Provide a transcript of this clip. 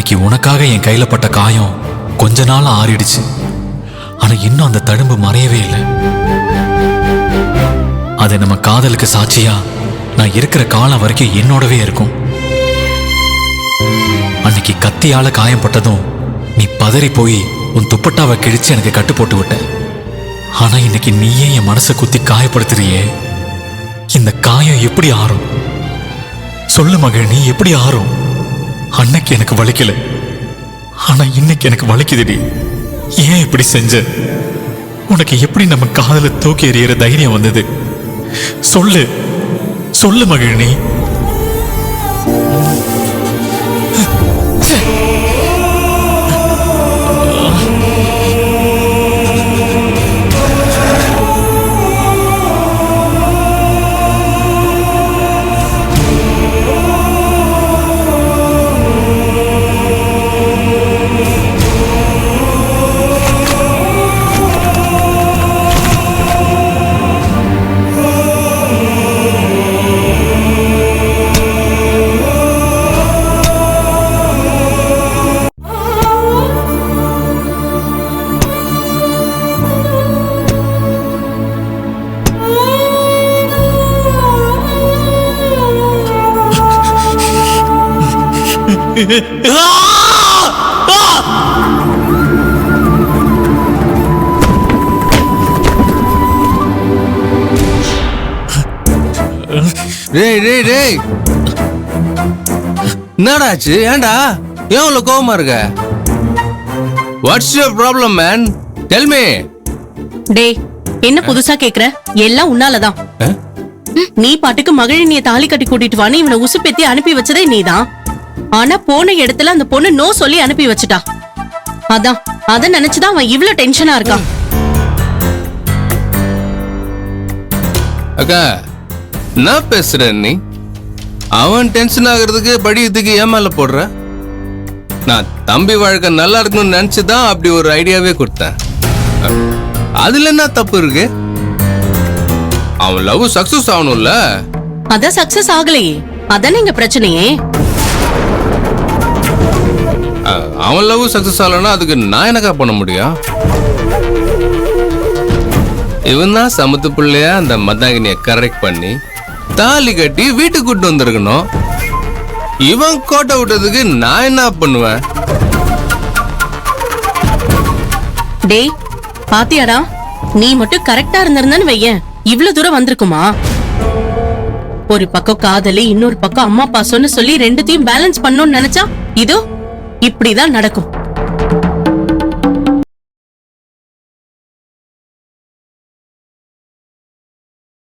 அன்னைக்கு உனக்காக என் கையில பட்ட காயம் கொஞ்ச நாள் ஆறிடுச்சு. ஆனா இன்னும் அந்த தழும்பு மறையவே இல்லை. அது நம்ம காதலுக்கு சாட்சியா நான் இருக்கிற காலம் வரைக்கும் என்னோடவே இருக்கும். அன்னைக்கு கத்தியால காயப்பட்டதும் நீ பதறி போய் உன் துப்பட்டாவை கிழிச்சு எனக்கு கட்டு போட்டு விட்ட. ஆனா இன்னைக்கு நீயே என் மனசை குத்தி காயப்படுத்துறியே. இந்த காயம் எப்படி ஆறும்? சொல்லு மகள், நீ எப்படி ஆறும்? அன்னைக்கு எனக்கு வலிக்கல, ஆனா இன்னைக்கு எனக்கு வலிக்குதுடி. ஏன் இப்படி செஞ்ச? உனக்கு எப்படி நம்ம காதல தூக்கி எறிகிற தைரியம் வந்தது? சொல்லு சொல்லு மகள். நீ என்னடாச்சு? ஏண்டா ஏன் கோவமா இருக்க? What's your problem man? Tell me. டேய், என்ன புதுசா கேக்குற? எல்லாம் உன்னாலதான். நீ பாட்டுக்கு மகிழினிய தாலி கட்டி கூட்டிட்டு வான்னு இவனை உசுப்பேத்தி அனுப்பி வச்சதே நீதான். ஆனா போன இடத்துல அந்த பொண்ணு நோ சொல்லி அனுப்பி வச்சுட்டா. அத நினைச்சுதான் அவன் இவ்ளோ டென்ஷனா இருக்கான். அக்கா, என்ன பேசுற நீ? அவன் டென்ஷன் ஆகுறதுக்கு படிக்கிறதுக்கு ஏமால போடுற? நான் தம்பி வாழ்க்கை நல்லா இருக்கணும்னு நினைச்சுதான் அப்படி ஒரு ஐடியாவே கொடுத்தேன். அதுல என்ன தப்பு இருக்கு? அவன் லவ் சக்சஸ் ஆகணும்ல. அதான் சக்சஸ் ஆகலையே, அதானே இங்க பிரச்சனையே. அவன் லவ் சக்சஸ் ஆகலன்னா அதுக்கு நான் என்னக்கா பண்ண முடியும்? இவன் தான் சமத்து பிள்ளையா அந்த மதாகினிய கரெக்ட் பண்ணி தாலி கட்டி வீட்டுக்கு கூட்டு வந்திருக்கணும். இவன் கோட்டை விட்டதுக்கு நான் என்ன பண்ணுவேன்? டேய், பாத்தியாடா, நீ மட்டும் கரெக்டா இருந்திருந்தான்னு வையேன், இவ்வளவு தூரம் வந்திருக்குமா? ஒரு பக்கம் காதலி, இன்னொரு பக்கம் அம்மா பாசம்னு சொல்லி ரெண்டுத்தையும் பேலன்ஸ் பண்ணணும்னு நினைச்சா இதோ இப்படிதான் நடக்கும்.